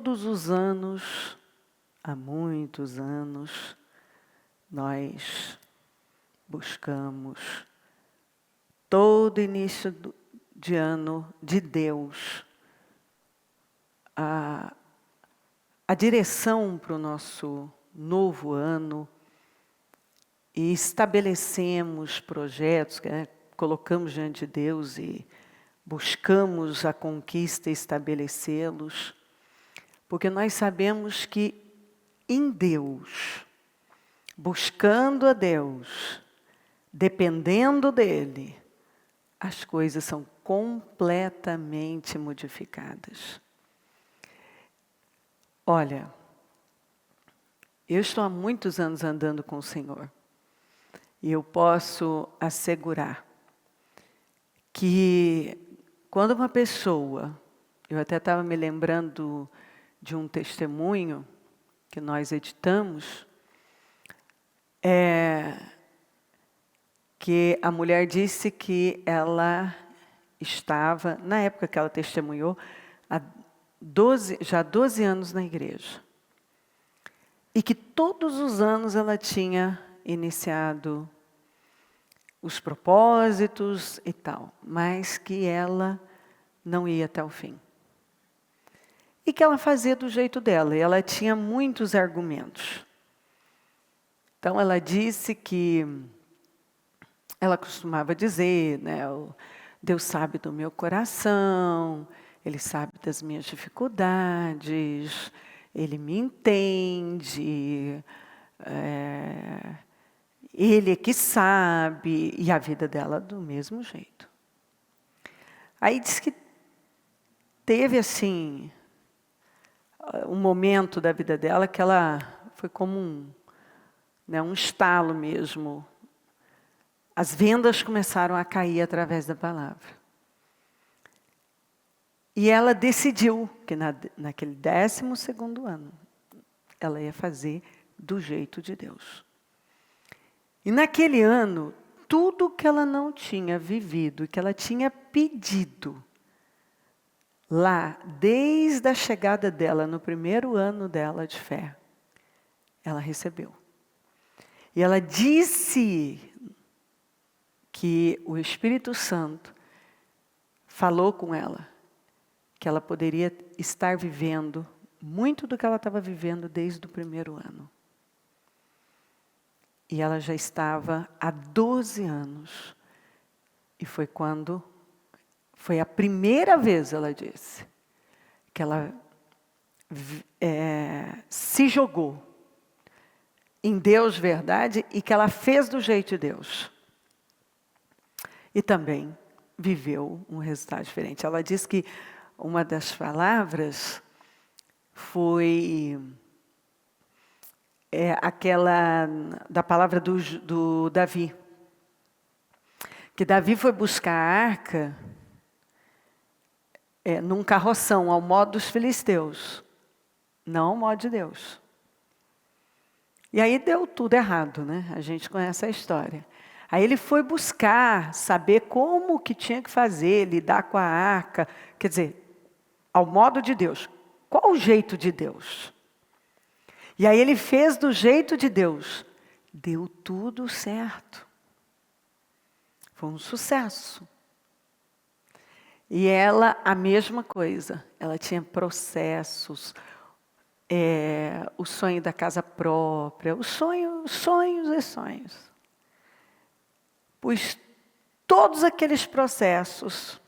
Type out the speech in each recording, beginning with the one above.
todos os anos, há muitos anos, nós buscamos todo início de ano de Deus, a direção para o nosso novo ano, e estabelecemos projetos, colocamos diante de Deus e buscamos a conquista e estabelecê-los, porque nós sabemos que em Deus, buscando a Deus, dependendo dEle, as coisas são completamente modificadas. Olha, eu estou há muitos anos andando com o Senhor e eu posso assegurar que quando uma pessoa, eu até estava me lembrando de um testemunho que nós editamos, que a mulher disse que ela estava, na época que ela testemunhou, há 12 anos na igreja. E que todos os anos ela tinha iniciado os propósitos e tal, mas que ela não ia até o fim. E que ela fazia do jeito dela, e ela tinha muitos argumentos. Então ela disse que ela costumava dizer, né, Deus sabe do meu coração, Ele sabe das minhas dificuldades, Ele me entende, Ele é que sabe, e a vida dela do mesmo jeito. Aí diz que teve assim, um momento da vida dela que ela foi como um estalo mesmo. As vendas começaram a cair através da palavra. E ela decidiu que naquele 12º ano, ela ia fazer do jeito de Deus. E naquele ano, tudo que ela não tinha vivido, que ela tinha pedido, lá, desde a chegada dela, no primeiro ano dela de fé, ela recebeu. E ela disse que o Espírito Santo falou com ela, que ela poderia estar vivendo muito do que ela estava vivendo desde o primeiro ano. E ela já estava há 12 anos. E foi a primeira vez, ela disse, que ela se jogou em Deus, verdade, e que ela fez do jeito de Deus. E também viveu um resultado diferente. Ela disse que uma das palavras foi aquela da palavra do Davi. Que Davi foi buscar a arca num carroção, ao modo dos filisteus, não ao modo de Deus. E aí deu tudo errado, né? A gente conhece a história. Aí ele foi buscar, saber como que tinha que fazer, lidar com a arca, quer dizer, ao modo de Deus. Qual o jeito de Deus? E aí ele fez do jeito de Deus. Deu tudo certo. Foi um sucesso. E ela, a mesma coisa. Ela tinha processos, o sonho da casa própria, sonhos e sonhos. Pois todos aqueles processos,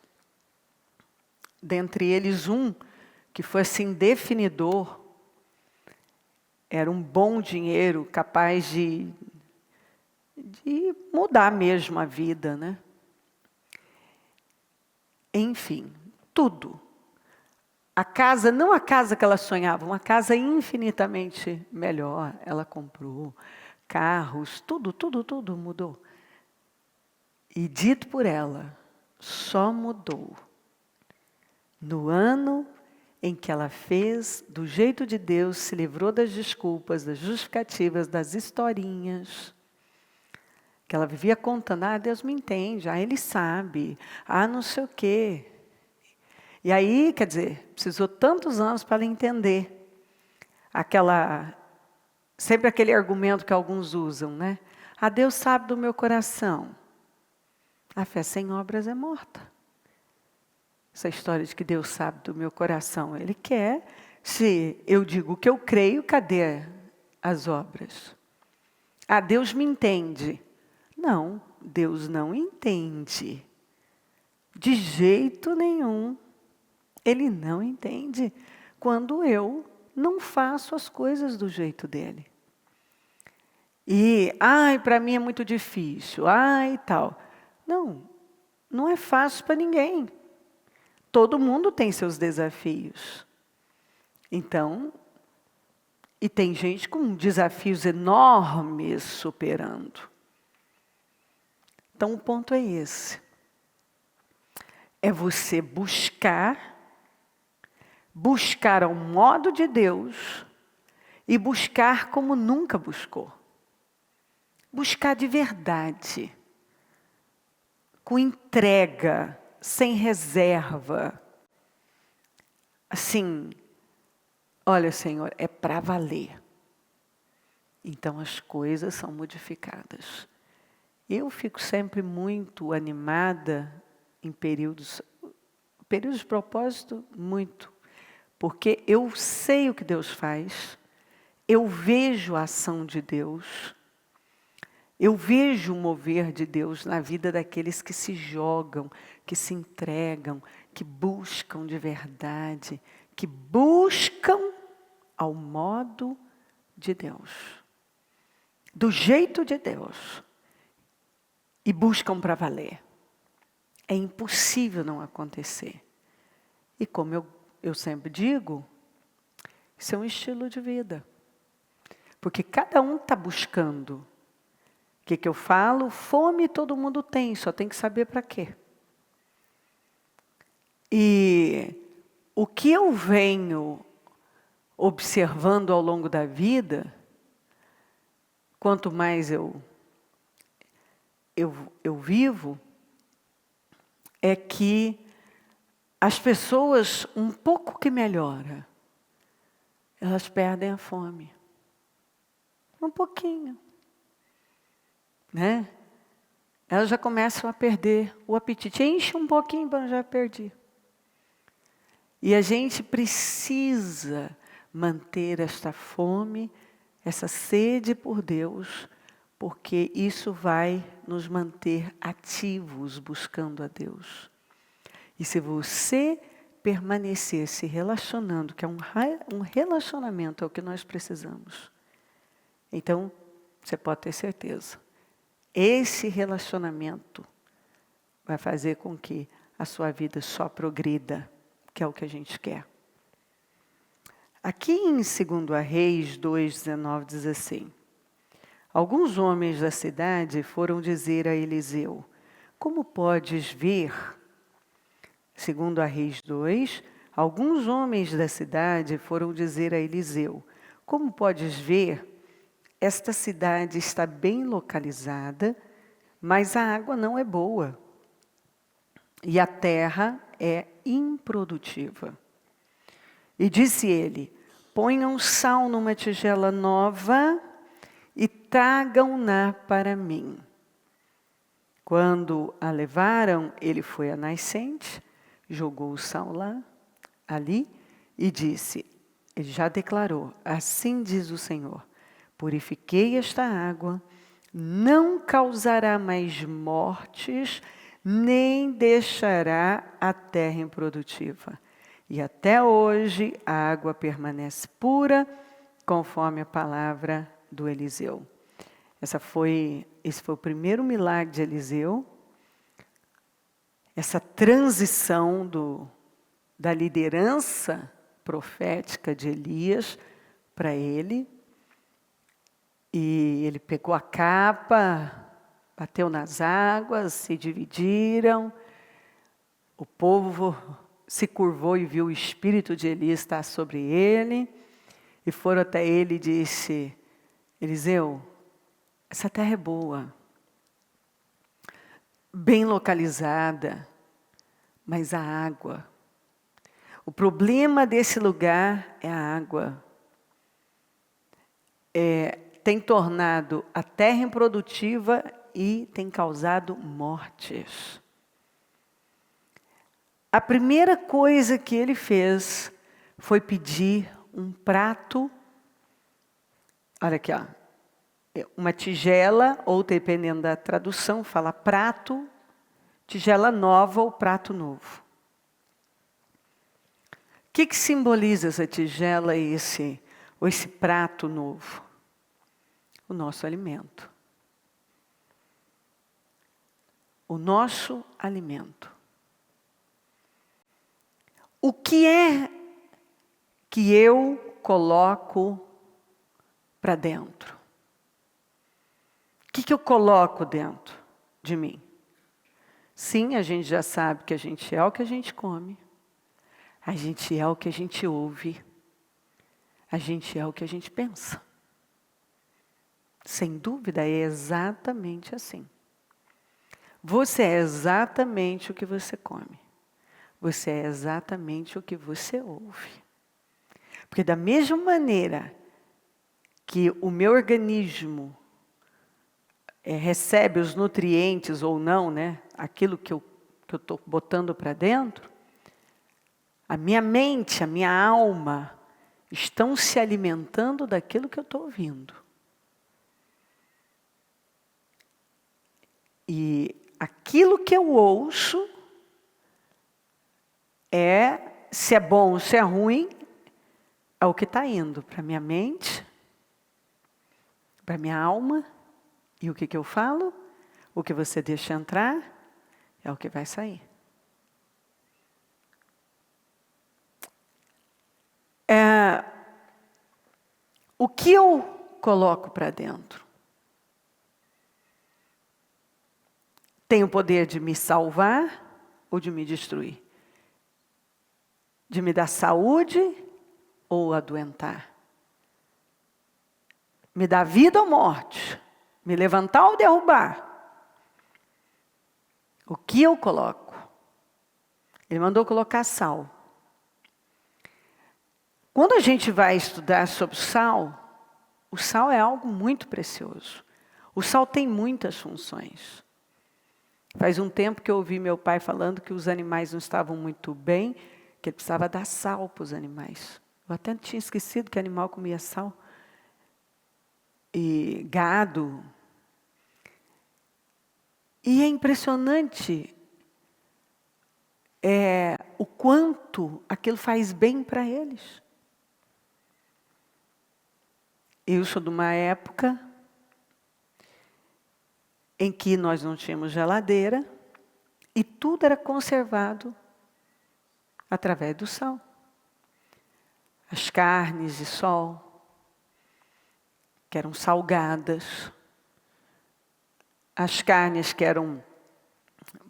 dentre eles um que foi assim definidor, era um bom dinheiro capaz de mudar mesmo a vida, né? Enfim, tudo. A casa, não a casa que ela sonhava, uma casa infinitamente melhor, ela comprou. Carros, tudo mudou. E dito por ela, só mudou no ano em que ela fez do jeito de Deus, se livrou das desculpas, das justificativas, das historinhas, que ela vivia contando, Deus me entende, Ele sabe, não sei o quê. E aí, quer dizer, precisou tantos anos para ela entender sempre aquele argumento que alguns usam, né? Ah, Deus sabe do meu coração. A fé sem obras é morta. Essa história de que Deus sabe do meu coração, Ele quer. Se eu digo que eu creio, cadê as obras? Ah, Deus me entende. Não, Deus não entende. De jeito nenhum. Ele não entende quando eu não faço as coisas do jeito dele. E, para mim é muito difícil, e tal. Não, não é fácil para ninguém. Todo mundo tem seus desafios. Então, e tem gente com desafios enormes superando. Então, o ponto é esse. É você buscar ao modo de Deus e buscar como nunca buscou. Buscar de verdade, com entrega, sem reserva. Assim, olha, Senhor, é para valer. Então as coisas são modificadas. Eu fico sempre muito animada em períodos de propósito, muito. Porque eu sei o que Deus faz, eu vejo a ação de Deus, eu vejo o mover de Deus na vida daqueles que se jogam, que se entregam, que buscam de verdade, que buscam ao modo de Deus, do jeito de Deus, e buscam para valer. É impossível não acontecer. E como eu sempre digo, isso é um estilo de vida. Porque cada um está buscando. O que eu falo? Fome todo mundo tem, só tem que saber para quê. E o que eu venho observando ao longo da vida, quanto mais eu vivo, é que as pessoas, um pouco que melhora, elas perdem a fome. Um pouquinho. Né? Elas já começam a perder o apetite. Enche um pouquinho, mas já perdi. E a gente precisa manter esta fome, essa sede por Deus, porque isso vai nos manter ativos buscando a Deus. E se você permanecer se relacionando, que é um relacionamento, é o que nós precisamos, então você pode ter certeza. Esse relacionamento vai fazer com que a sua vida só progrida, que é o que a gente quer. Aqui em 2 Reis 2:19 diz assim: alguns homens da cidade foram dizer a Eliseu: como podes ver? 2 Reis 2, alguns homens da cidade foram dizer a Eliseu: como podes ver? Esta cidade está bem localizada, mas a água não é boa. E a terra é improdutiva. E disse ele: ponham sal numa tigela nova e tragam-na para mim. Quando a levaram, ele foi à nascente, jogou o sal ali, e disse, ele já declarou: assim diz o Senhor, purifiquei esta água, não causará mais mortes, nem deixará a terra improdutiva. E até hoje a água permanece pura, conforme a palavra do Eliseu. Esse foi o primeiro milagre de Eliseu, essa transição da liderança profética de Elias para ele. E ele pegou a capa, bateu nas águas, se dividiram. O povo se curvou e viu o espírito de Elias estar sobre ele. E foram até ele e disse: Eliseu, essa terra é boa, bem localizada, mas a água O problema desse lugar é a água. Tem tornado a terra improdutiva e tem causado mortes. A primeira coisa que ele fez foi pedir um prato. Olha aqui, ó. Uma tigela, ou dependendo da tradução, fala prato, tigela nova ou prato novo. O que simboliza essa tigela e esse prato novo? O nosso alimento. O nosso alimento. O que é que eu coloco para dentro? O que eu coloco dentro de mim? Sim, a gente já sabe que a gente é o que a gente come. A gente é o que a gente ouve. A gente é o que a gente pensa. Sem dúvida, é exatamente assim. Você é exatamente o que você come. Você é exatamente o que você ouve. Porque da mesma maneira que o meu organismo recebe os nutrientes ou não, né? Aquilo que eu estou botando para dentro, a minha mente, a minha alma estão se alimentando daquilo que eu estou ouvindo. E aquilo que eu ouço se é bom ou se é ruim, é o que está indo para a minha mente, para a minha alma. E o que eu falo? O que você deixa entrar é o que vai sair. O que eu coloco para dentro tem o poder de me salvar ou de me destruir? De me dar saúde ou adoentar? Me dar vida ou morte? Me levantar ou derrubar? O que eu coloco? Ele mandou colocar sal. Quando a gente vai estudar sobre o sal é algo muito precioso. O sal tem muitas funções. Faz um tempo que eu ouvi meu pai falando que os animais não estavam muito bem, que ele precisava dar sal para os animais. Eu até tinha esquecido que animal comia sal. E gado. E é impressionante o quanto aquilo faz bem para eles. Eu sou de uma época em que nós não tínhamos geladeira e tudo era conservado através do sal. As carnes de sol, que eram salgadas, as carnes que eram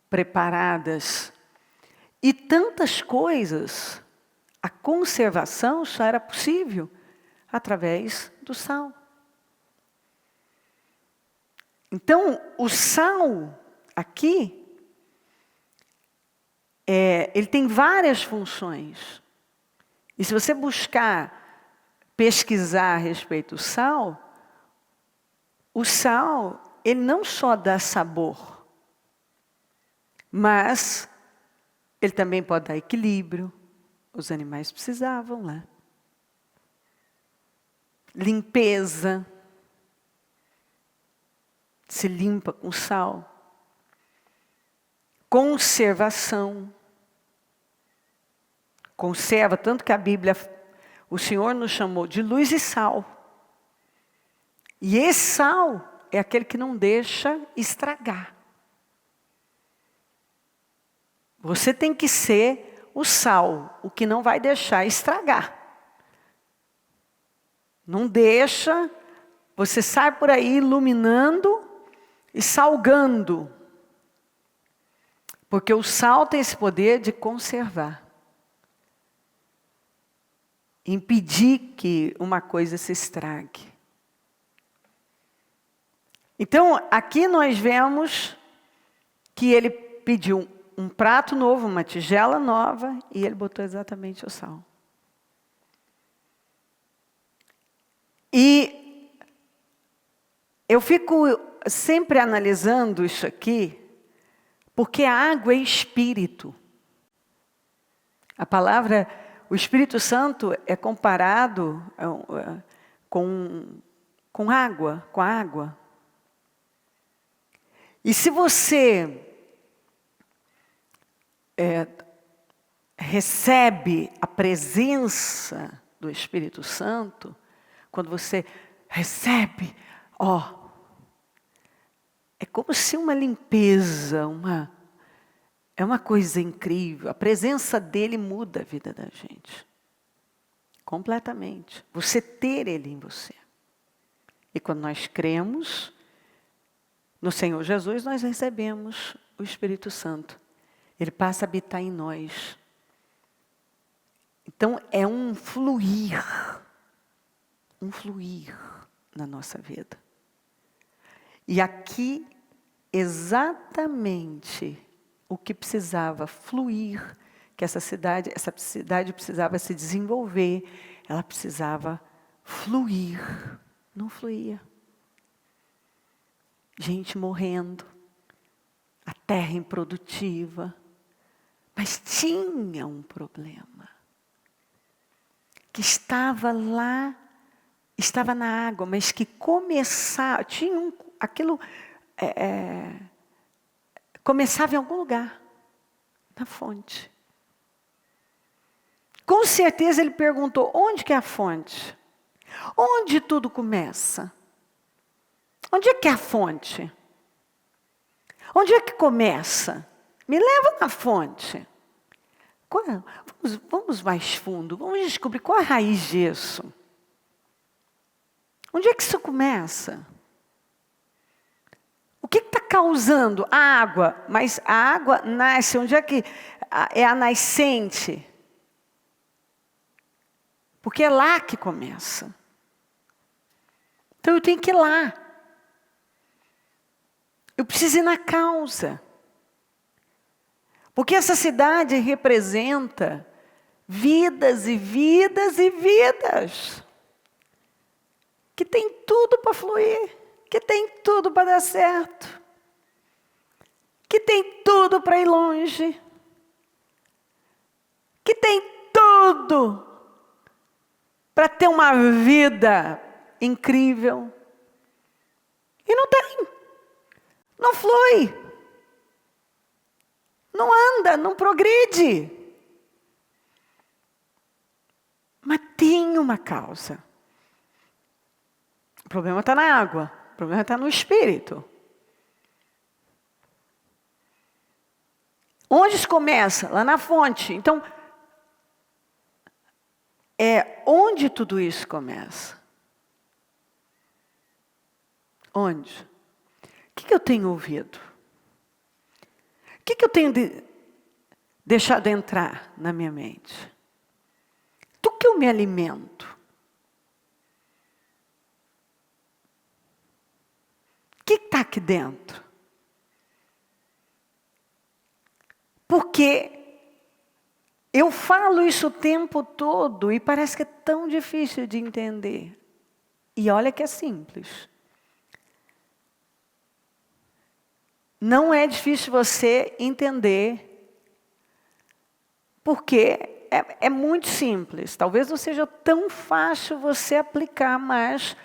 preparadas, e tantas coisas, a conservação só era possível através do sal. Então, o sal aqui, ele tem várias funções. E se você pesquisar a respeito do sal, o sal, ele não só dá sabor, mas ele também pode dar equilíbrio. Os animais precisavam lá. Limpeza. Se limpa com sal. Conservação. Conserva, tanto que a Bíblia, o Senhor nos chamou de luz e sal. E esse sal é aquele que não deixa estragar. Você tem que ser o sal, o que não vai deixar estragar. Não deixa, você sai por aí iluminando e salgando. Porque o sal tem esse poder de conservar. Impedir que uma coisa se estrague. Então, aqui nós vemos que ele pediu um prato novo, uma tigela nova, e ele botou exatamente o sal. E eu fico sempre analisando isso aqui, porque a água é espírito. A palavra, o Espírito Santo é comparado com água, com a água. E se você recebe a presença do Espírito Santo, quando você recebe, é como se uma limpeza, é uma coisa incrível. A presença dele muda a vida da gente. Completamente. Você ter ele em você. E quando nós cremos no Senhor Jesus, nós recebemos o Espírito Santo. Ele passa a habitar em nós. Então é um fluir na nossa vida. E aqui, exatamente o que precisava fluir, que essa cidade precisava se desenvolver, ela precisava fluir. Não fluía. Gente morrendo, a terra improdutiva, mas tinha um problema. Que estava lá, estava na água, mas que começava, começava em algum lugar, na fonte. Com certeza ele perguntou, onde que é a fonte? Onde tudo começa? Onde é que é a fonte? Onde é que começa? Me leva na fonte. Vamos mais fundo, vamos descobrir qual é a raiz disso. Onde é que isso começa? O que está causando? A água. Mas a água nasce, onde é que é a nascente? Porque é lá que começa. Então eu tenho que ir lá. Eu preciso ir na causa. Porque essa cidade representa vidas e vidas e vidas. Que tem tudo para fluir. Que tem tudo para dar certo. Que tem tudo para ir longe. Que tem tudo para ter uma vida incrível. E não tem. Não flui. Não anda, não progride. Mas tem uma causa. O problema está na água. O problema está no espírito. Onde isso começa? Lá na fonte. Então, onde tudo isso começa? Onde? O que eu tenho ouvido? O que eu tenho deixado entrar na minha mente? Do que eu me alimento? O que está aqui dentro? Porque eu falo isso o tempo todo e parece que é tão difícil de entender. E olha que é simples. Não é difícil você entender, porque é muito simples. Talvez não seja tão fácil você aplicar, mas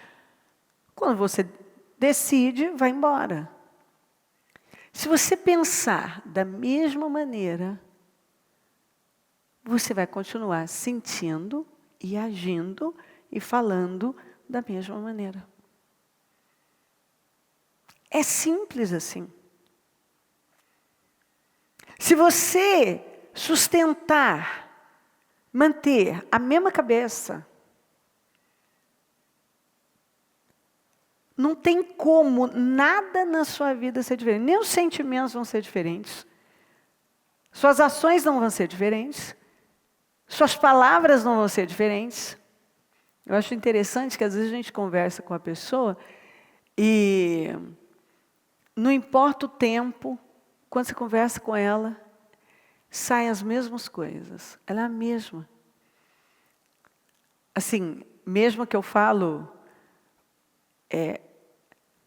quando você decide, vai embora. Se você pensar da mesma maneira, você vai continuar sentindo e agindo e falando da mesma maneira. É simples assim. Se você sustentar, manter a mesma cabeça, não tem como nada na sua vida ser diferente. Nem os sentimentos vão ser diferentes. Suas ações não vão ser diferentes. Suas palavras não vão ser diferentes. Eu acho interessante que às vezes a gente conversa com a pessoa e não importa o tempo, quando você conversa com ela, saem as mesmas coisas. Ela é a mesma. Assim, mesmo que eu falo,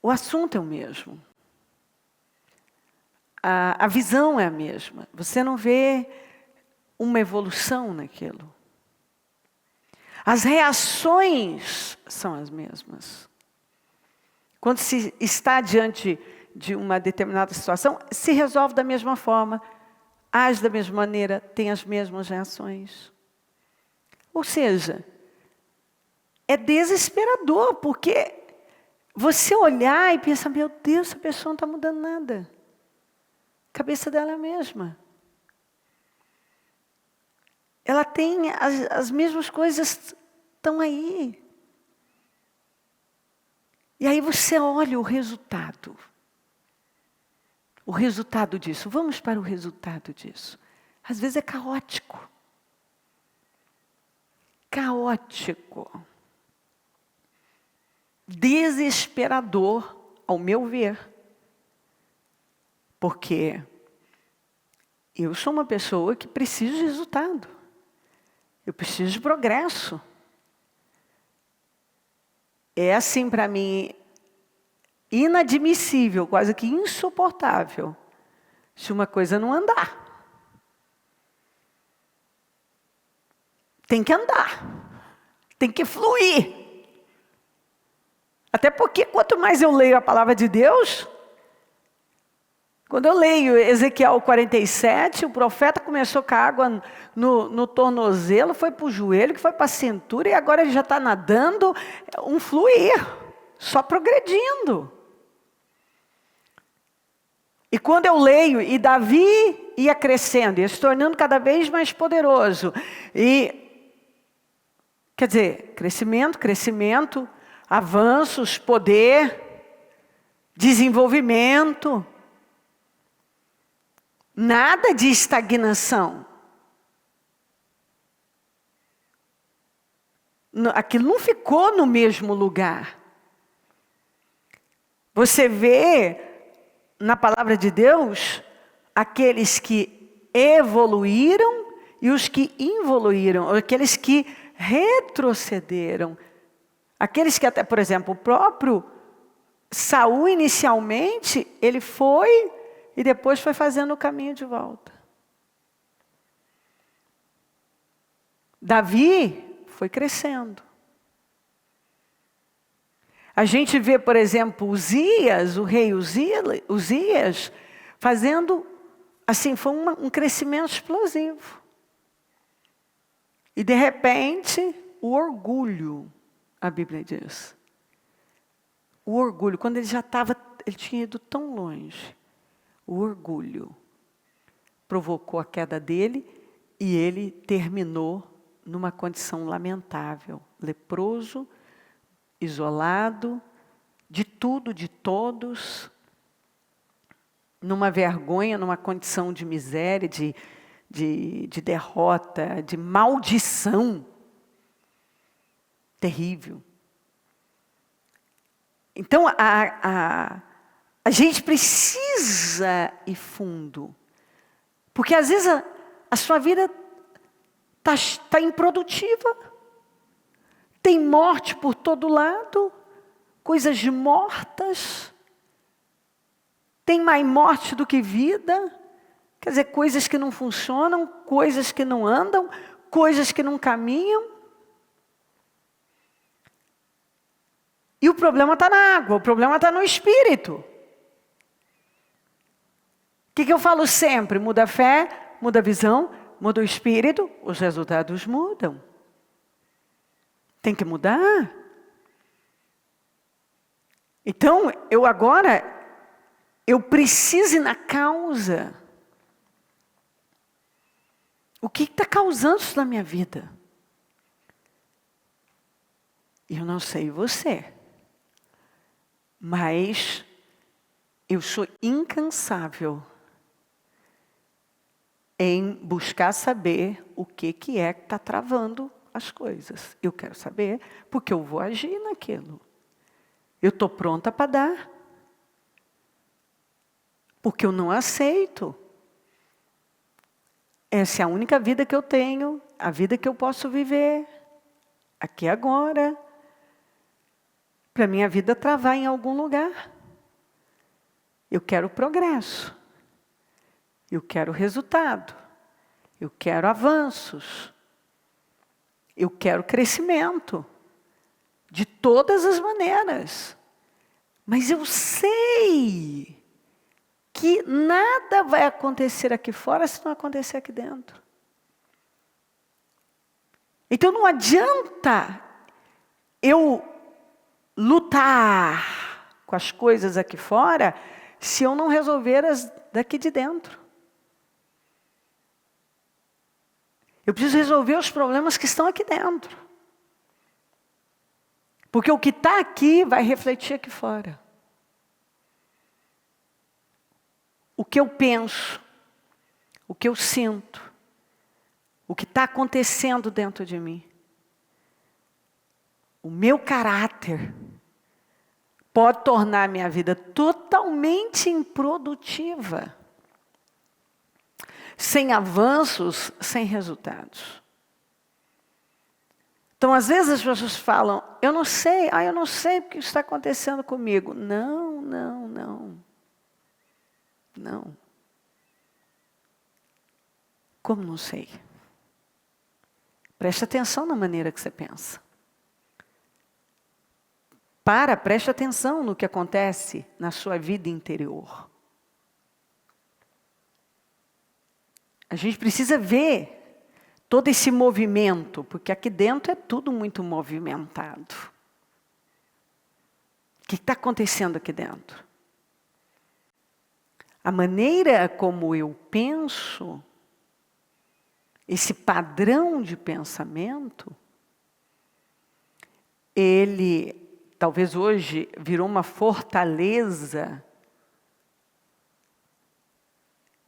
o assunto é o mesmo. A visão é a mesma. Você não vê uma evolução naquilo. As reações são as mesmas. Quando se está diante de uma determinada situação, se resolve da mesma forma, age da mesma maneira, tem as mesmas reações. Ou seja, é desesperador, porque você olhar e pensar, meu Deus, essa pessoa não está mudando nada. A cabeça dela é a mesma. Ela tem as mesmas coisas, estão aí. E aí você olha o resultado. O resultado disso. Vamos para o resultado disso. Às vezes é caótico. Caótico. Desesperador, ao meu ver. Porque eu sou uma pessoa que precisa de resultado. Eu preciso de progresso. É assim para mim, inadmissível, quase que insuportável, se uma coisa não andar. Tem que andar. Tem que fluir. Até porque quanto mais eu leio a palavra de Deus, quando eu leio Ezequiel 47, o profeta começou com a água no tornozelo, foi para o joelho, que foi para a cintura, e agora ele já está nadando, um fluir, só progredindo. E quando eu leio, e Davi ia crescendo, ia se tornando cada vez mais poderoso, quer dizer, crescimento, avanços, poder, desenvolvimento, nada de estagnação. Aquilo não ficou no mesmo lugar. Você vê na palavra de Deus aqueles que evoluíram e os que involuíram, aqueles que retrocederam. Aqueles que até, por exemplo, o próprio Saul inicialmente, ele foi e depois foi fazendo o caminho de volta. Davi foi crescendo. A gente vê, por exemplo, Uzias, o rei Uzias, fazendo, assim, foi um crescimento explosivo. E de repente, o orgulho, a Bíblia diz. O orgulho, quando ele tinha ido tão longe, o orgulho provocou a queda dele e ele terminou numa condição lamentável, leproso, isolado, de tudo, de todos, numa vergonha, numa condição de miséria, de derrota, de maldição terrível. Então, a gente precisa ir fundo, porque às vezes a sua vida está improdutiva, tem morte por todo lado, coisas mortas, tem mais morte do que vida, quer dizer, coisas que não funcionam, coisas que não andam, coisas que não caminham. E o problema está na água, o problema está no espírito. O que eu falo sempre? Muda a fé, muda a visão, muda o espírito, os resultados mudam. Tem que mudar. Então, eu preciso ir na causa. O que está causando isso na minha vida? Eu não sei você, mas eu sou incansável em buscar saber o que é que está travando as coisas. Eu quero saber, porque eu vou agir naquilo. Eu estou pronta para dar. Porque eu não aceito Essa é a única vida que eu tenho, a vida que eu posso viver, aqui e agora. Para minha vida travar em algum lugar. Eu quero progresso. Eu quero resultado. Eu quero avanços. Eu quero crescimento. De todas as maneiras. Mas eu sei que nada vai acontecer aqui fora se não acontecer aqui dentro. Então não adianta eu lutar com as coisas aqui fora se eu não resolver as daqui de dentro. Eu preciso resolver os problemas que estão aqui dentro. Porque o que está aqui vai refletir aqui fora. O que eu penso, o que eu sinto, o que está acontecendo dentro de mim. O meu caráter pode tornar a minha vida totalmente improdutiva. Sem avanços, sem resultados. Então, às vezes as pessoas falam, eu não sei o que está acontecendo comigo. Não. Como não sei? Preste atenção na maneira que você pensa. Preste atenção no que acontece na sua vida interior. A gente precisa ver todo esse movimento, porque aqui dentro é tudo muito movimentado. O que está acontecendo aqui dentro? A maneira como eu penso, esse padrão de pensamento, ele talvez hoje virou uma fortaleza.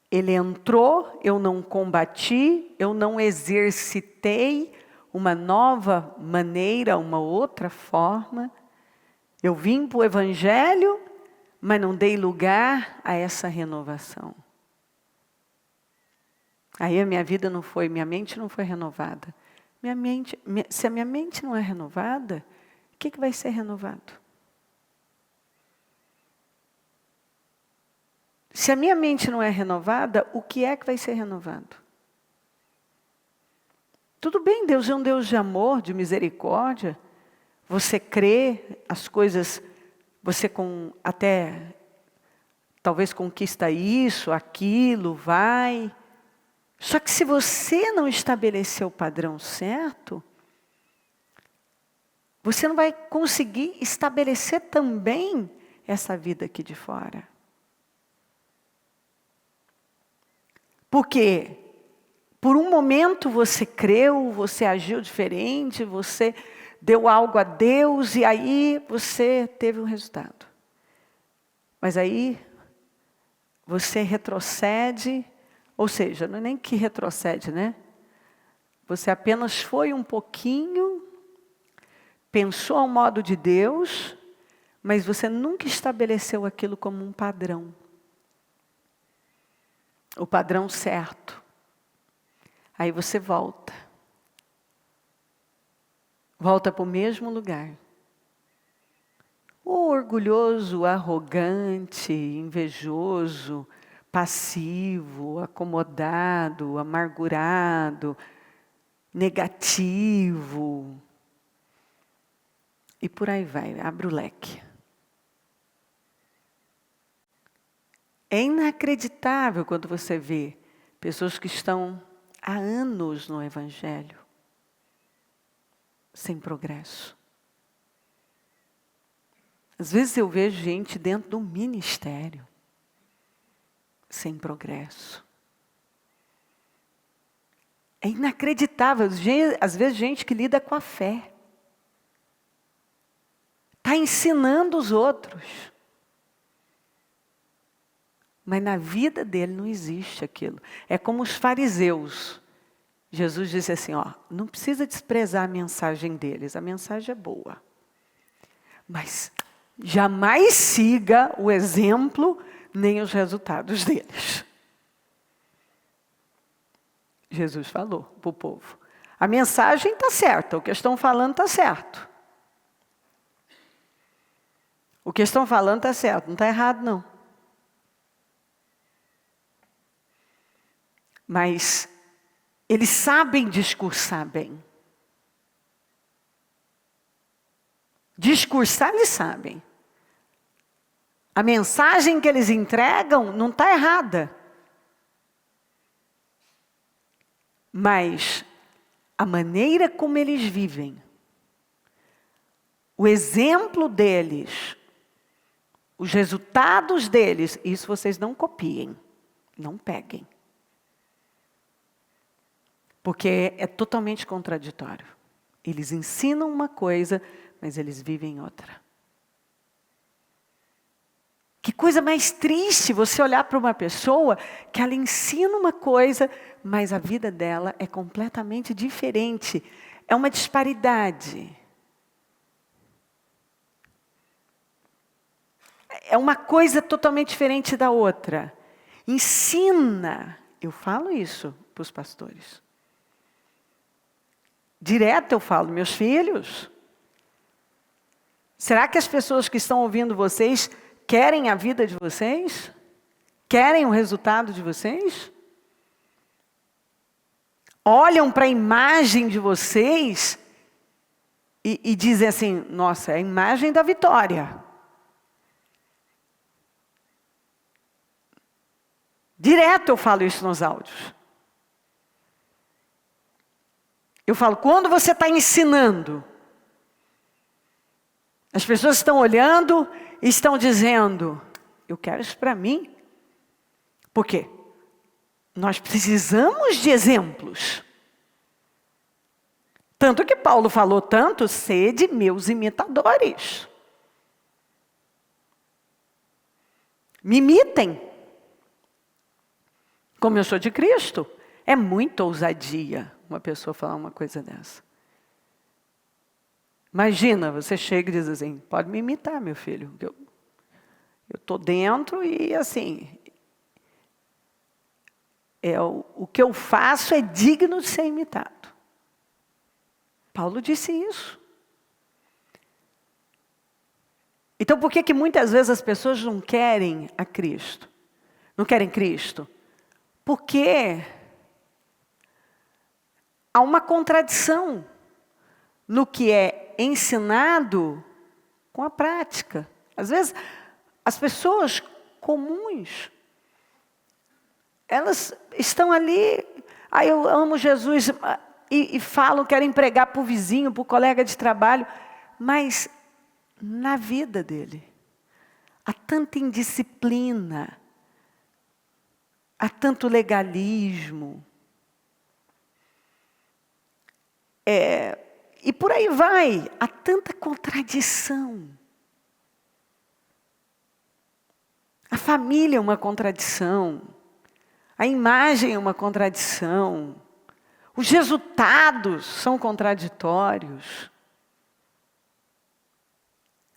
Ele entrou, eu não combati, eu não exercitei uma nova maneira, uma outra forma. Eu vim para o Evangelho, mas não dei lugar a essa renovação. Aí a minha vida não foi, minha mente não foi renovada. Se a minha mente não é renovada, o que vai ser renovado? Se a minha mente não é renovada, o que é que vai ser renovado? Tudo bem, Deus é um Deus de amor, de misericórdia. Você crê, as coisas, você talvez conquista isso, aquilo, vai. Só que se você não estabelecer o padrão certo, você não vai conseguir estabelecer também essa vida aqui de fora. Porque por um momento você creu, você agiu diferente, você deu algo a Deus e aí você teve um resultado. Mas aí você retrocede, ou seja, não é nem que retrocede, né? Você apenas foi um pouquinho, pensou ao modo de Deus, mas você nunca estabeleceu aquilo como um padrão. O padrão certo. Aí você volta. Volta para o mesmo lugar. O orgulhoso, arrogante, invejoso, passivo, acomodado, amargurado, negativo. E por aí vai, abre o leque. É inacreditável quando você vê pessoas que estão há anos no Evangelho, sem progresso. Às vezes eu vejo gente dentro do ministério, sem progresso. É inacreditável, às vezes gente que lida com a fé. Está ensinando os outros. Mas na vida dele não existe aquilo. É como os fariseus. Jesus disse assim, não precisa desprezar a mensagem deles, a mensagem é boa. Mas jamais siga o exemplo, nem os resultados deles. Jesus falou para o povo. A mensagem está certa, o que estão falando está certo. O que estão falando está certo, não está errado não. Mas eles sabem discursar bem. Discursar eles sabem. A mensagem que eles entregam não está errada. Mas a maneira como eles vivem, o exemplo deles, os resultados deles, isso vocês não copiem, não peguem. Porque é totalmente contraditório. Eles ensinam uma coisa, mas eles vivem outra. Que coisa mais triste você olhar para uma pessoa que ela ensina uma coisa, mas a vida dela é completamente diferente. É uma disparidade. É uma coisa totalmente diferente da outra. Ensina. Eu falo isso para os pastores. Direto eu falo, meus filhos. Será que as pessoas que estão ouvindo vocês querem a vida de vocês? Querem o resultado de vocês? Olham para a imagem de vocês e dizem assim, nossa, é a imagem da vitória. Direto eu falo isso nos áudios. Eu falo, quando você está ensinando, as pessoas estão olhando e estão dizendo, eu quero isso para mim. Por quê? Nós precisamos de exemplos. Tanto que Paulo falou tanto, sede meus imitadores. Me imitem. Como eu sou de Cristo. É muita ousadia uma pessoa falar uma coisa dessa. Imagina, você chega e diz assim, pode me imitar, meu filho. Eu estou dentro e assim, o que eu faço é digno de ser imitado. Paulo disse isso. Então por que muitas vezes as pessoas não querem a Cristo? Não querem Cristo? Porque há uma contradição no que é ensinado com a prática. Às vezes, as pessoas comuns, elas estão ali, eu amo Jesus, e falam, querem pregar para o vizinho, para o colega de trabalho, mas na vida dele, há tanta indisciplina, há tanto legalismo, e por aí vai, há tanta contradição. A família é uma contradição, a imagem é uma contradição, os resultados são contraditórios.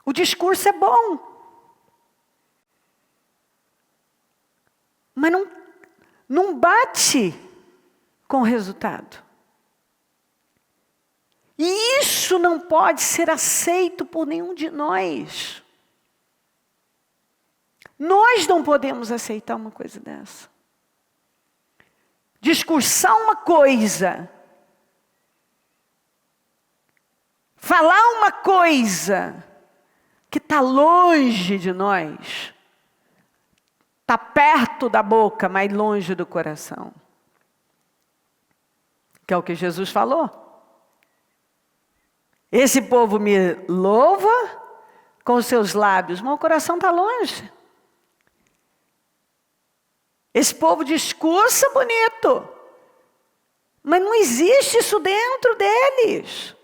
O discurso é bom, mas não bate com o resultado. E isso não pode ser aceito por nenhum de nós. Nós não podemos aceitar uma coisa dessa. Discursar uma coisa, falar uma coisa que está longe de nós, está perto da boca, mas longe do coração. Que é o que Jesus falou. Esse povo me louva com os seus lábios, mas o coração está longe. Esse povo discursa bonito, mas não existe isso dentro deles.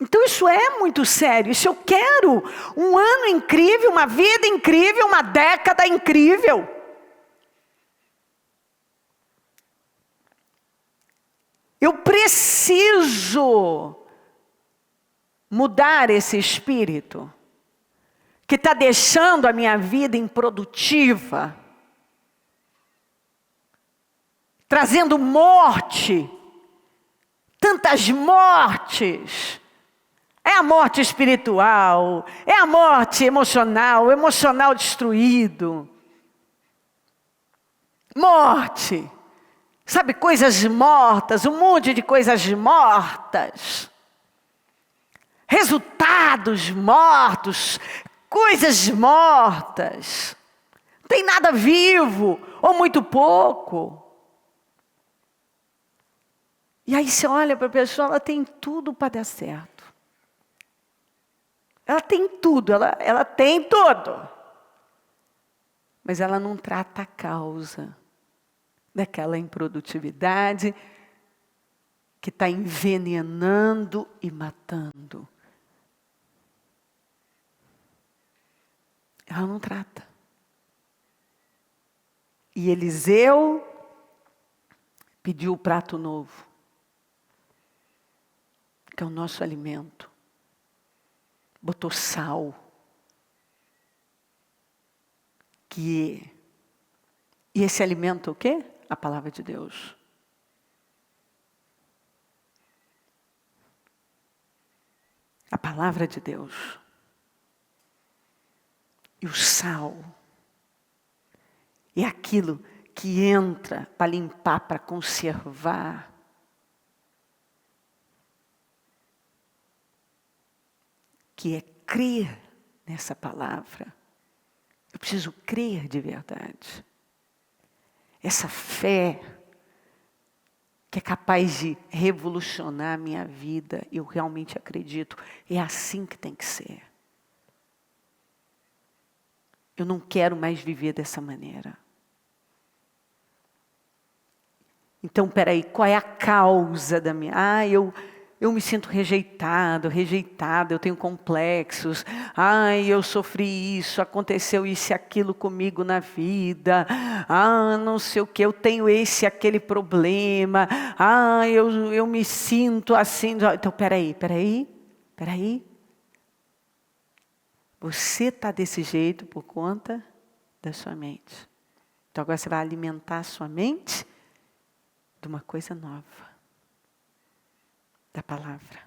Então isso é muito sério. Se eu quero um ano incrível, uma vida incrível, uma década incrível, eu preciso mudar esse espírito que está deixando a minha vida improdutiva, trazendo morte, tantas mortes. É a morte espiritual, é a morte emocional, o emocional destruído. Morte, sabe, coisas mortas, um monte de coisas mortas. Resultados mortos, coisas mortas. Não tem nada vivo, ou muito pouco. E aí você olha para a pessoa, ela tem tudo para dar certo. Ela tem tudo, ela tem tudo. Mas ela não trata a causa daquela improdutividade que está envenenando e matando. Ela não trata. E Eliseu pediu o prato novo, que é o nosso alimento. Botou sal. E esse alimento o quê? A palavra de Deus. A palavra de Deus. E o sal. É aquilo que entra para limpar, para conservar. Que é crer nessa palavra. Eu preciso crer de verdade. Essa fé que é capaz de revolucionar a minha vida, eu realmente acredito. É assim que tem que ser. Eu não quero mais viver dessa maneira. Então, peraí, qual é a causa da minha... Eu me sinto rejeitada, eu tenho complexos. Eu sofri isso, aconteceu isso e aquilo comigo na vida. Não sei o que, eu tenho esse e aquele problema. Eu me sinto assim. Então, peraí. Você está desse jeito por conta da sua mente. Então, agora você vai alimentar a sua mente de uma coisa nova. Da palavra.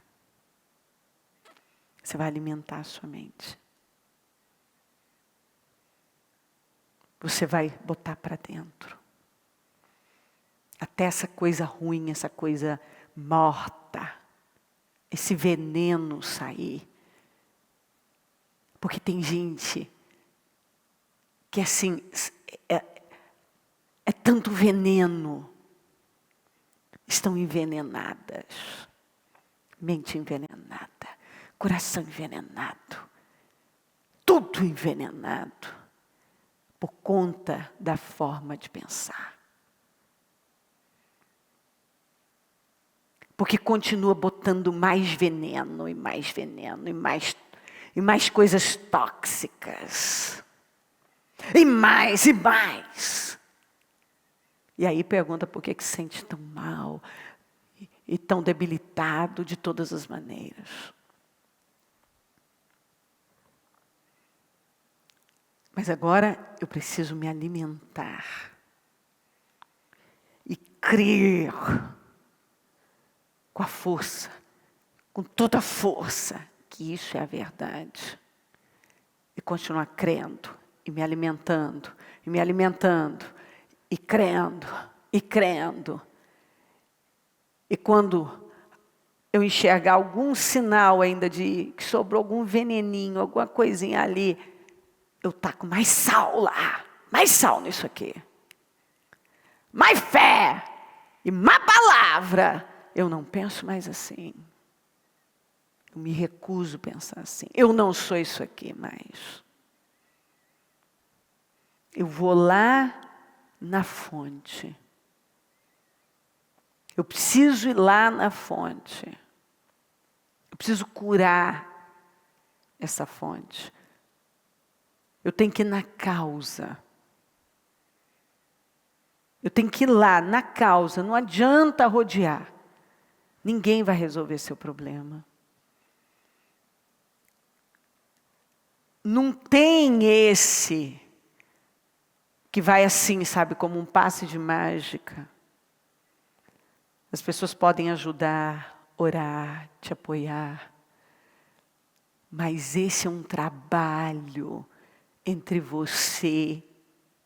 Você vai alimentar a sua mente. Você vai botar para dentro. Até essa coisa ruim, essa coisa morta, esse veneno sair. Porque tem gente que assim, é tanto veneno. Estão envenenadas. Mente envenenada, coração envenenado, tudo envenenado, por conta da forma de pensar. Porque continua botando mais veneno, e mais veneno, e mais coisas tóxicas. E mais. E aí pergunta por que se sente tão mal. E tão debilitado de todas as maneiras. Mas agora eu preciso me alimentar. E crer com a força, com toda a força, que isso é a verdade. E continuar crendo, e me alimentando, e crendo. E quando eu enxergar algum sinal ainda de que sobrou algum veneninho, alguma coisinha ali, eu taco mais sal lá, mais sal nisso aqui. Mais fé e mais palavra. Eu não penso mais assim. Eu me recuso a pensar assim. Eu não sou isso aqui mais. Eu vou lá na fonte. Eu preciso ir lá na fonte. Eu preciso curar essa fonte. Eu tenho que ir na causa. Eu tenho que ir lá na causa. Não adianta rodear. Ninguém vai resolver seu problema. não tem esse que vai assim, sabe, como um passe de mágica. As pessoas podem ajudar, orar, te apoiar. Mas esse é um trabalho entre você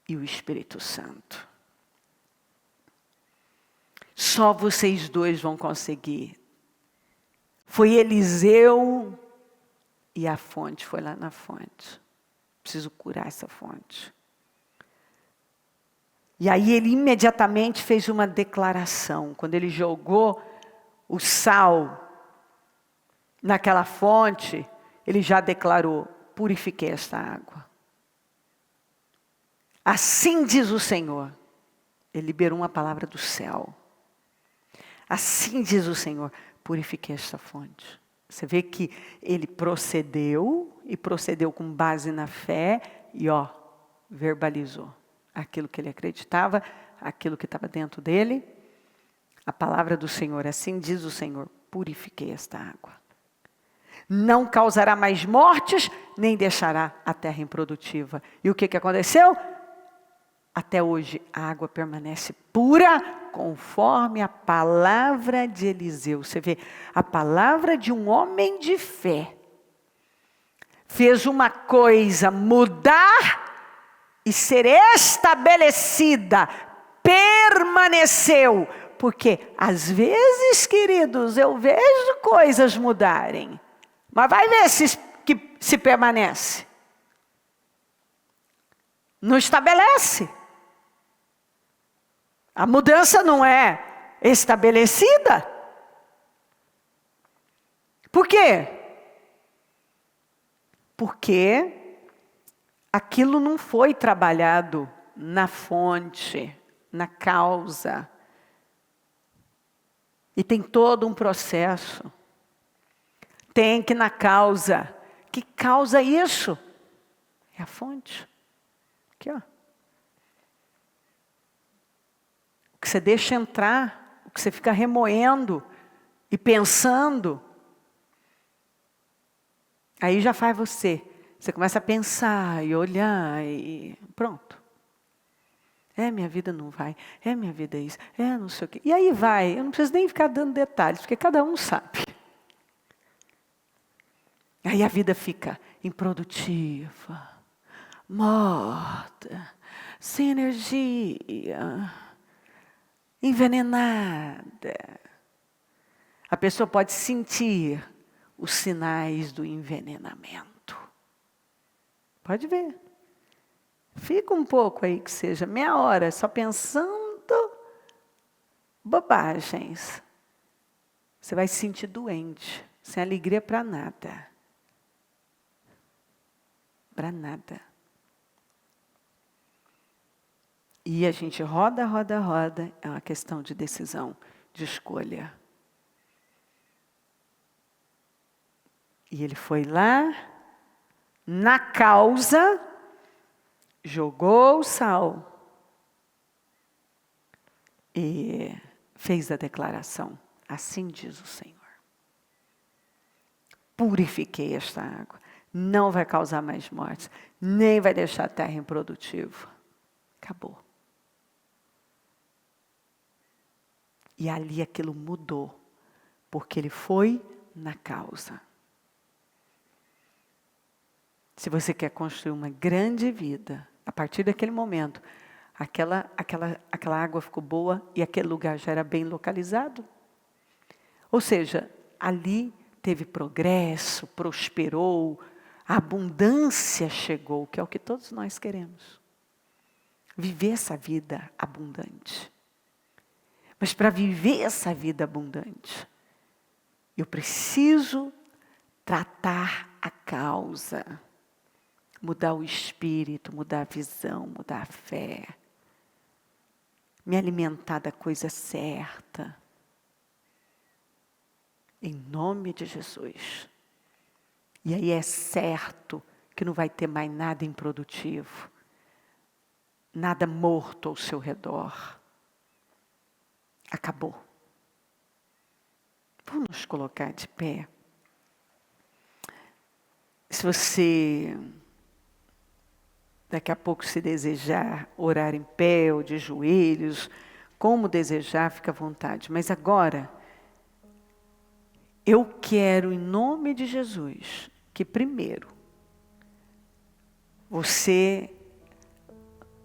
e o Espírito Santo. Só vocês dois vão conseguir. Foi Eliseu e a fonte, foi lá na fonte. Preciso curar essa fonte. E aí ele imediatamente fez uma declaração. Quando ele jogou o sal naquela fonte, ele já declarou: purifiquei esta água. Assim diz o Senhor. Ele liberou uma palavra do céu. Assim diz o Senhor, purifiquei esta fonte. Você vê que ele procedeu, e procedeu com base na fé, e verbalizou aquilo que ele acreditava, aquilo que estava dentro dele. A palavra do Senhor, assim diz o Senhor, purifiquei esta água. Não causará mais mortes, nem deixará a terra improdutiva. E o que aconteceu? Até hoje a água permanece pura, conforme a palavra de Eliseu. Você vê, a palavra de um homem de fé fez uma coisa mudar e ser estabelecida, permaneceu. Porque às vezes, queridos, eu vejo coisas mudarem, mas vai ver se permanece. Não estabelece. A mudança não é estabelecida. Por quê? Porque aquilo não foi trabalhado na fonte, na causa. E tem todo um processo. Tem que na causa. Que causa isso? É a fonte. Aqui, ó. O que você deixa entrar, o que você fica remoendo e pensando, aí já faz você. Você começa a pensar e olhar e pronto. Minha vida não vai. Minha vida é isso. Não sei o quê. E aí vai. Eu não preciso nem ficar dando detalhes, porque cada um sabe. Aí a vida fica improdutiva, morta, sem energia, envenenada. A pessoa pode sentir os sinais do envenenamento. Pode ver. Fica um pouco aí, que seja meia hora, só pensando bobagens. Você vai se sentir doente, sem alegria para nada. Para nada. E a gente roda, é uma questão de decisão, de escolha. E ele foi lá, na causa, jogou o sal e fez a declaração, assim diz o Senhor. Purifiquei esta água, não vai causar mais mortes, nem vai deixar a terra improdutiva. Acabou. E ali aquilo mudou, porque ele foi na causa. Se você quer construir uma grande vida, a partir daquele momento, aquela água ficou boa e aquele lugar já era bem localizado. Ou seja, ali teve progresso, prosperou, a abundância chegou, que é o que todos nós queremos. Viver essa vida abundante. Mas para viver essa vida abundante, eu preciso tratar a causa. Mudar o espírito, mudar a visão, mudar a fé. Me alimentar da coisa certa. Em nome de Jesus. E aí é certo que não vai ter mais nada improdutivo. Nada morto ao seu redor. Acabou. Vamos nos colocar de pé. Se você Daqui a pouco, se desejar orar em pé ou de joelhos, como desejar, fica à vontade. Mas agora, eu quero, em nome de Jesus, que primeiro você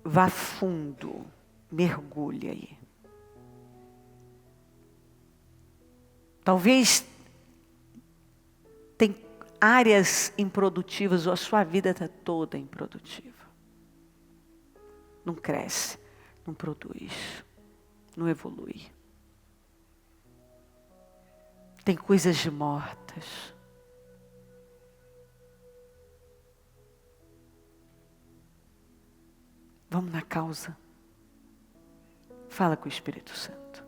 vá fundo, mergulhe aí. Talvez tem áreas improdutivas ou a sua vida está toda improdutiva. Não cresce, não produz, não evolui. Tem coisas mortas. Vamos na causa. Fala com o Espírito Santo.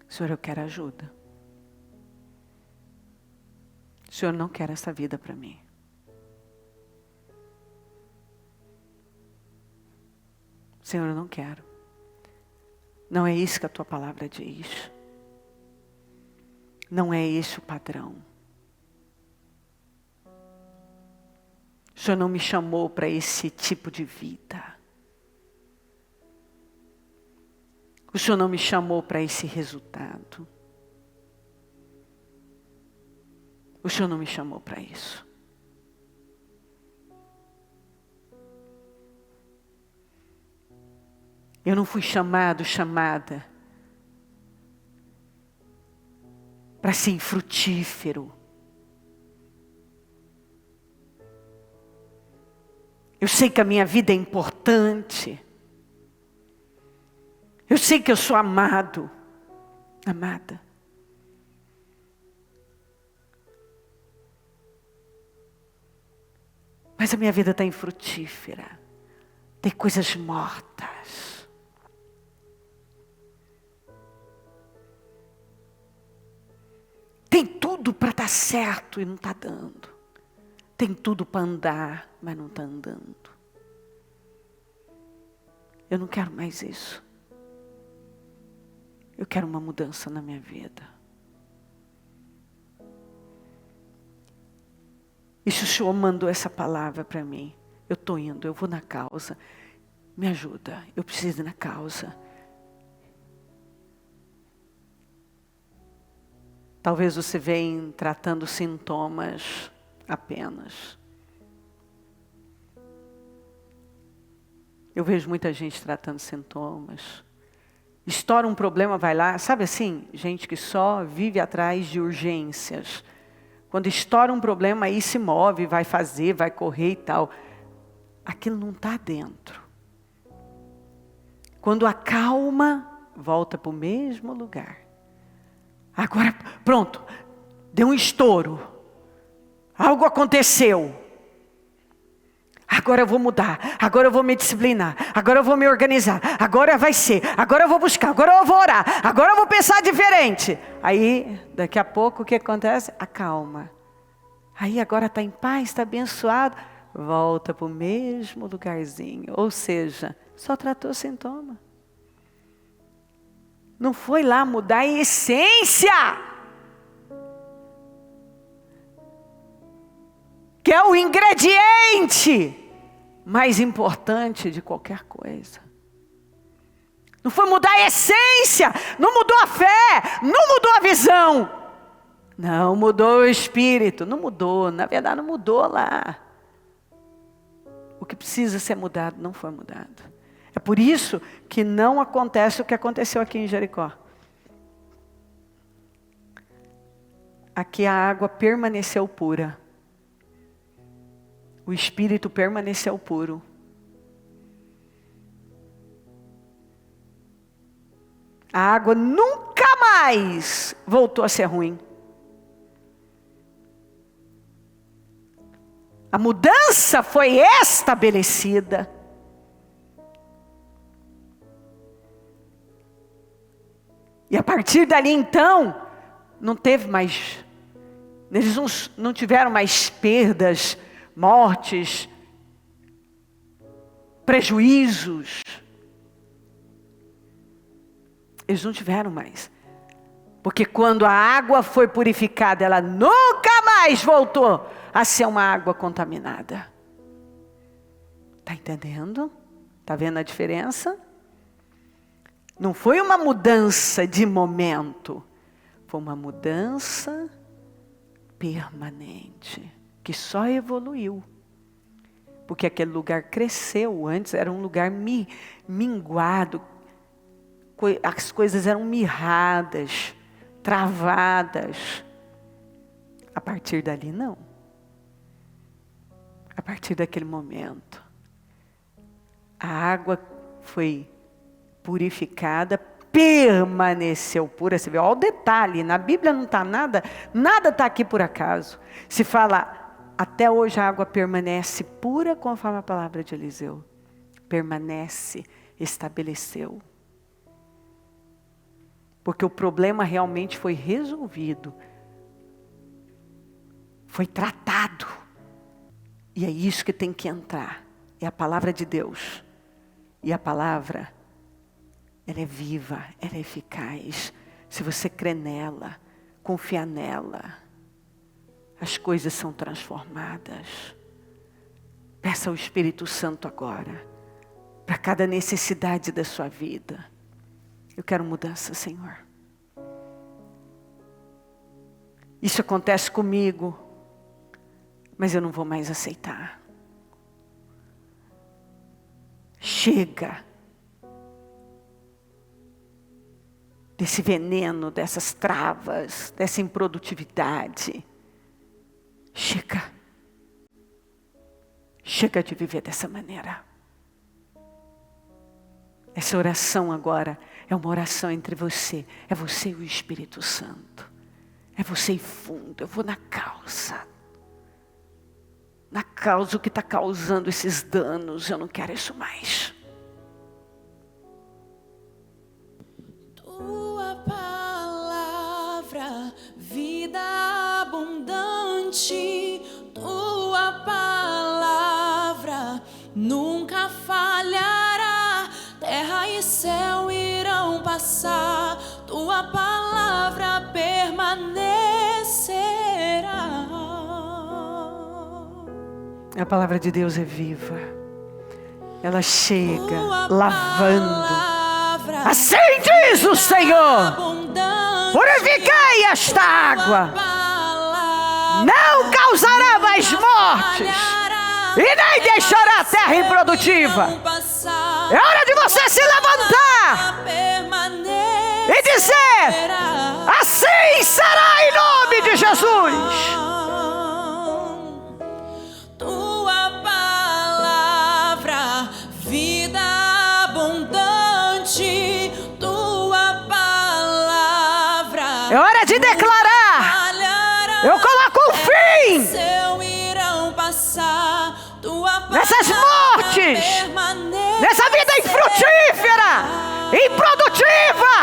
Senhor, eu quero ajuda. O Senhor não quer essa vida para mim. Senhor, eu não quero. Não é isso que a tua palavra diz. Não é esse o padrão. O Senhor não me chamou para esse tipo de vida. O Senhor não me chamou para esse resultado. O Senhor não me chamou para isso. Eu não fui chamada para ser infrutífero. Eu sei que a minha vida é importante. Eu sei que eu sou amado, amada. Mas a minha vida está infrutífera. Tem coisas mortas. Tem tudo para dar certo e não está dando. Tem tudo para andar, mas não está andando. Eu não quero mais isso. Eu quero uma mudança na minha vida. E se o Senhor mandou essa palavra para mim, eu estou indo, eu vou na causa. Me ajuda, eu preciso ir na causa. Talvez você venha tratando sintomas apenas. Eu vejo muita gente tratando sintomas. Estoura um problema, vai lá. Sabe assim, gente que só vive atrás de urgências. Quando estoura um problema, aí se move, vai fazer, vai correr e tal. Aquilo não está dentro. Quando acalma, volta para o mesmo lugar. Agora, pronto, deu um estouro. Algo aconteceu. Agora eu vou mudar, agora eu vou me disciplinar, agora eu vou me organizar, agora vai ser, agora eu vou buscar, agora eu vou orar, agora eu vou pensar diferente. Aí, daqui a pouco, o que acontece? Acalma. Aí agora está em paz, está abençoado, volta para o mesmo lugarzinho. Ou seja, só tratou sintoma. Não foi lá mudar a essência. Que é o ingrediente mais importante de qualquer coisa. Não foi mudar a essência, não mudou a fé, não mudou a visão. Não mudou o espírito, não mudou, na verdade não mudou lá. O que precisa ser mudado não foi mudado. É por isso que não acontece o que aconteceu aqui em Jericó. Aqui a água permaneceu pura. O espírito permaneceu puro. A água nunca mais voltou a ser ruim. A mudança foi estabelecida. E a partir dali então, não teve mais, eles não tiveram mais perdas, mortes, prejuízos. Eles não tiveram mais. Porque quando a água foi purificada, ela nunca mais voltou a ser uma água contaminada. Está entendendo? Está vendo a diferença? Não foi uma mudança de momento. Foi uma mudança permanente. Que só evoluiu. Porque aquele lugar cresceu. Antes era um lugar minguado. As coisas eram mirradas, travadas. A partir dali, não. A partir daquele momento, a água foi purificada, permaneceu pura. Você vê, olha o detalhe, na Bíblia não está nada está aqui por acaso. Se fala, até hoje a água permanece pura, conforme a palavra de Eliseu. Permanece, estabeleceu. Porque o problema realmente foi resolvido. Foi tratado. E é isso que tem que entrar. É a palavra de Deus. E a palavra, ela é viva, ela é eficaz. Se você crê nela, confia nela, as coisas são transformadas. Peça ao Espírito Santo agora, para cada necessidade da sua vida. Eu quero mudança, Senhor. Isso acontece comigo, mas eu não vou mais aceitar. Chega desse veneno, dessas travas, dessa improdutividade. Chega. Chega de viver dessa maneira. Essa oração agora é uma oração entre você. É você e o Espírito Santo. É você e fundo. Eu vou na causa. Na causa, o que está causando esses danos. Eu não quero isso mais. Tua palavra, vida abundante. Tua palavra nunca falhará. Terra e céu irão passar. Tua palavra permanecerá. A palavra de Deus é viva. Ela chega lavando. Assim diz o Senhor: purificai esta água. Não causará mais mortes. E nem deixará a terra improdutiva. É hora de você se levantar e dizer: assim será em nome de Jesus. Tua palavra, vida abundante. Tua palavra é hora de declarar: eu coloco um fim nessas mortes, nessa vida infrutífera, improdutiva.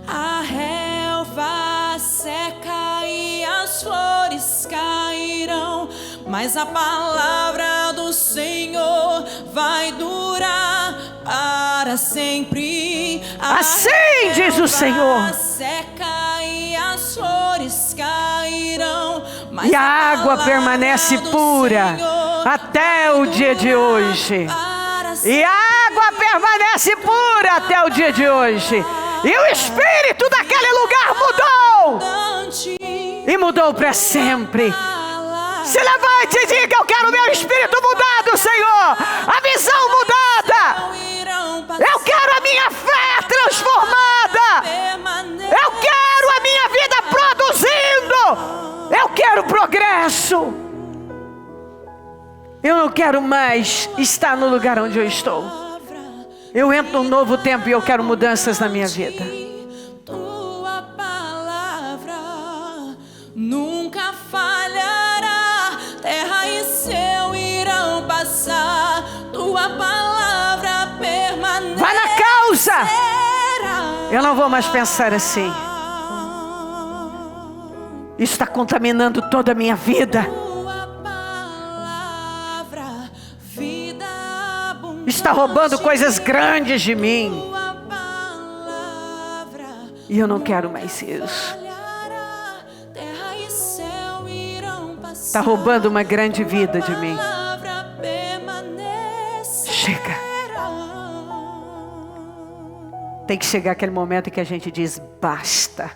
A relva seca e as flores cairão, mas a palavra do Senhor vai durar para sempre. Assim diz o Senhor. Seca e as flores cairão, mas e a água permanece pura até o dia de hoje. E a água permanece pura até o dia de hoje. E o espírito daquele lugar mudou. E mudou para sempre. Se levante e diga: eu quero o meu espírito mudado, Senhor. A visão mudada. Eu quero a minha fé transformada. Eu quero a minha vida produzindo. Eu quero progresso. Eu não quero mais estar no lugar onde eu estou. Eu entro num novo tempo e eu quero mudanças na minha vida. Tua palavra nunca falhará. Terra e céu irão passar. Tua palavra permanecerá. Vai na causa. Eu não vou mais pensar assim. Isso está contaminando toda a minha vida. Está roubando coisas grandes de mim. E eu não quero mais isso. Terra e céu irão passar. Está roubando uma grande vida de mim. Chega. Tem que chegar aquele momento em que a gente diz: basta,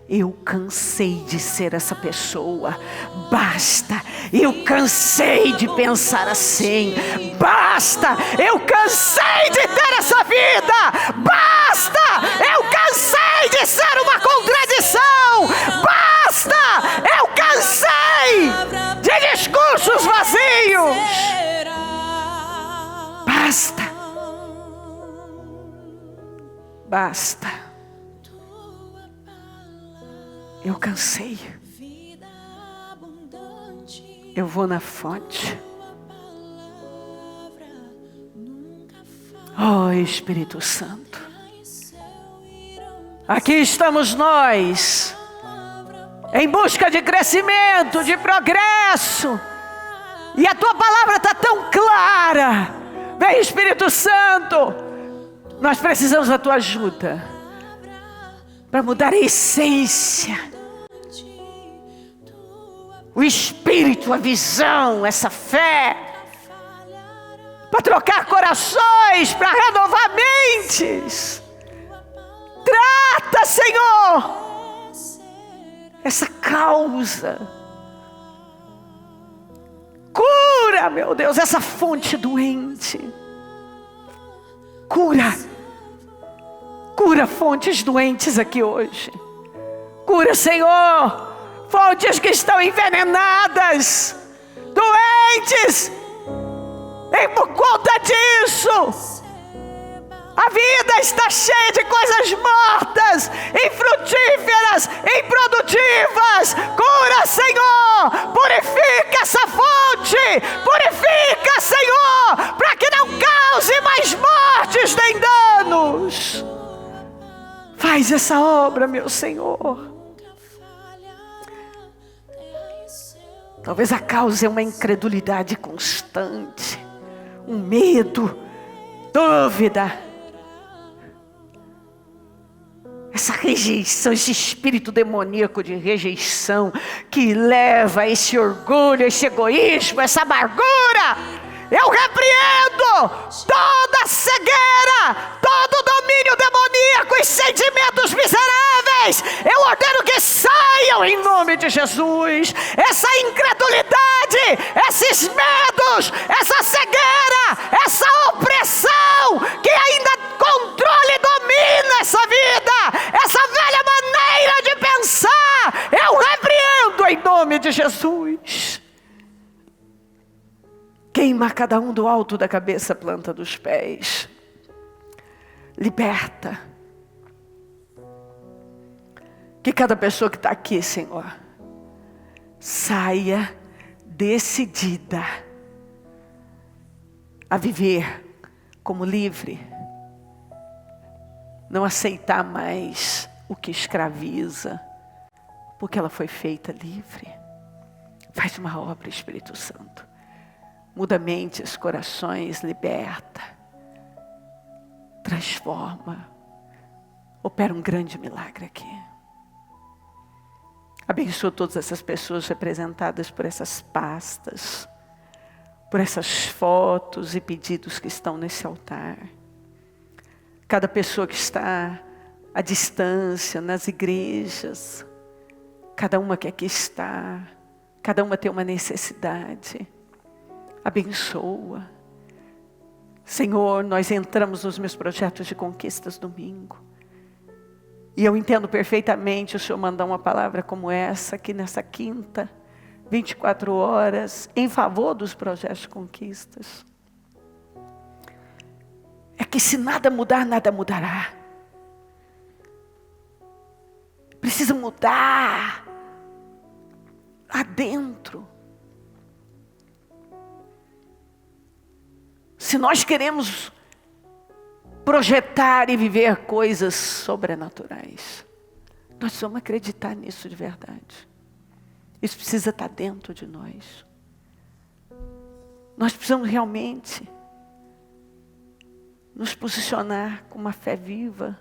eu cansei de ser essa pessoa. Basta, eu cansei de pensar assim. Basta, eu cansei de ter essa vida. Basta, eu cansei de ser uma contradição. Basta, eu cansei de discursos vazios. Basta. Basta. Eu cansei. Eu vou na fonte. Oh, Espírito Santo. Aqui estamos nós, em busca de crescimento, de progresso. E a tua palavra está tão clara. Vem, Espírito Santo. Nós precisamos da tua ajuda para mudar a essência, o espírito, a visão, essa fé, para trocar corações, para renovar mentes. Trata, Senhor, essa causa. Cura, meu Deus, essa fonte doente. Cura. Cura fontes doentes aqui hoje. Cura, Senhor, fontes que estão envenenadas, doentes. E por conta disso, a vida está cheia de coisas mortas, infrutíferas, improdutivas. Cura, Senhor, purifica essa fonte. Purifica, Senhor, para que não cause mais mortes nem danos. Faz essa obra, meu Senhor. Talvez a causa é uma incredulidade constante, um medo, dúvida. Essa rejeição, esse espírito demoníaco de rejeição que leva a esse orgulho, esse egoísmo, essa amargura. Eu repreendo toda cegueira, todo domínio demoníaco e sentimentos miseráveis. Eu ordeno que saiam em nome de Jesus. Essa incredulidade, esses medos, essa cegueira, essa opressão que ainda controla e domina essa vida, essa velha maneira de pensar, eu repreendo em nome de Jesus. Queima cada um do alto da cabeça à planta dos pés. Liberta. Que cada pessoa que está aqui, Senhor, saia decidida a viver como livre. Não aceitar mais o que escraviza, porque ela foi feita livre. Faz uma obra, Espírito Santo. Muda mentes, corações, liberta, transforma, opera um grande milagre aqui. Abençoa todas essas pessoas representadas por essas pastas, por essas fotos e pedidos que estão nesse altar. Cada pessoa que está à distância, nas igrejas, cada uma que aqui está, cada uma tem uma necessidade. Abençoa. Senhor, nós entramos nos meus projetos de conquistas domingo. E eu entendo perfeitamente o Senhor mandar uma palavra como essa, aqui nessa quinta, 24 horas, em favor dos projetos de conquistas. É que se nada mudar, nada mudará. Precisa mudar lá dentro. Se nós queremos projetar e viver coisas sobrenaturais, nós vamos acreditar nisso de verdade. Isso precisa estar dentro de nós. Nós precisamos realmente nos posicionar com uma fé viva.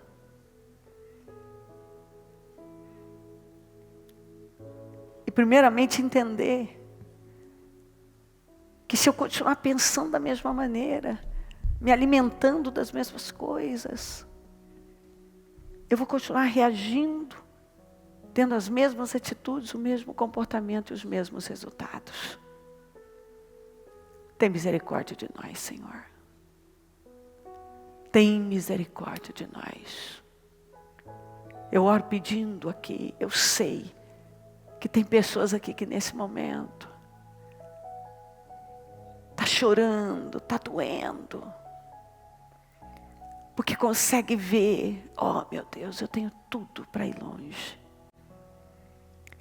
E primeiramente entender que se eu continuar pensando da mesma maneira, me alimentando das mesmas coisas, eu vou continuar reagindo, tendo as mesmas atitudes, o mesmo comportamento e os mesmos resultados. Tem misericórdia de nós, Senhor. Tem misericórdia de nós. Eu oro pedindo aqui, eu sei que tem pessoas aqui que nesse momento está chorando, está doendo, porque consegue ver, oh meu Deus, eu tenho tudo para ir longe.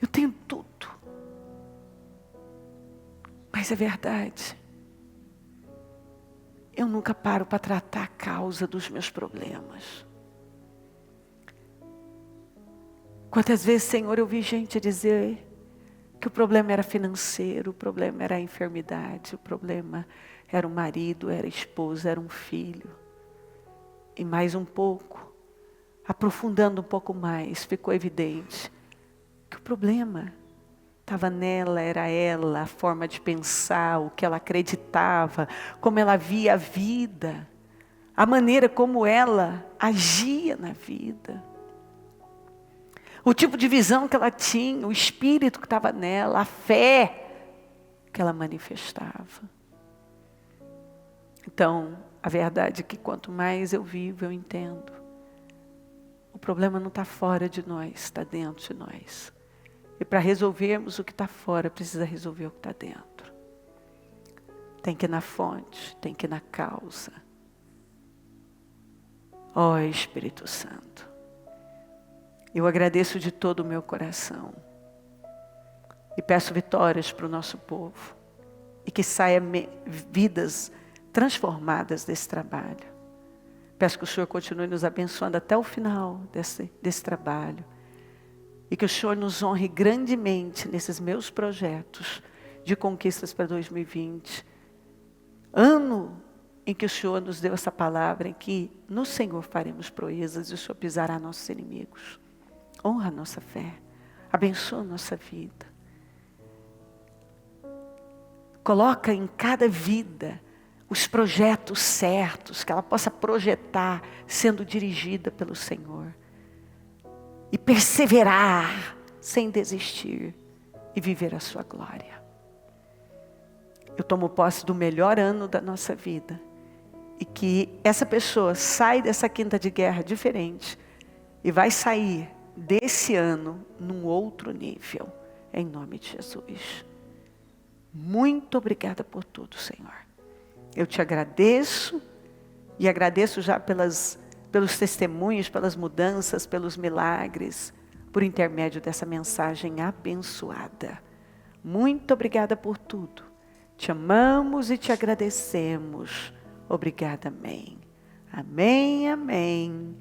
Eu tenho tudo. Mas é verdade. Eu nunca paro para tratar a causa dos meus problemas. Quantas vezes, Senhor, eu vi gente dizer que o problema era financeiro, o problema era a enfermidade, o problema era o marido, era a esposa, era um filho. E mais um pouco, aprofundando um pouco mais, ficou evidente que o problema estava nela, era ela, a forma de pensar, o que ela acreditava, como ela via a vida, a maneira como ela agia na vida. O tipo de visão que ela tinha, o espírito que estava nela, a fé que ela manifestava. Então, a verdade é que quanto mais eu vivo, eu entendo. O problema não está fora de nós, está dentro de nós. E para resolvermos o que está fora, precisa resolver o que está dentro. Tem que ir na fonte, tem que ir na causa. Ó Espírito Santo, eu agradeço de todo o meu coração. E peço vitórias para o nosso povo. E que saia vidas transformadas desse trabalho. Peço que o Senhor continue nos abençoando até o final desse trabalho. E que o Senhor nos honre grandemente nesses meus projetos de conquistas para 2020. Ano em que o Senhor nos deu essa palavra, em que no Senhor faremos proezas e o Senhor pisará nossos inimigos. Honra a nossa fé. Abençoa a nossa vida. Coloca em cada vida os projetos certos, que ela possa projetar sendo dirigida pelo Senhor. E perseverar sem desistir e viver a sua glória. Eu tomo posse do melhor ano da nossa vida. E que essa pessoa sai dessa quinta de guerra diferente e vai sair desse ano num outro nível. Em nome de Jesus. Muito obrigada por tudo, Senhor. Eu te agradeço e agradeço já pelos testemunhos, pelas mudanças, pelos milagres, por intermédio dessa mensagem abençoada. Muito obrigada por tudo. Te amamos e te agradecemos. Obrigada, amém. Amém, amém.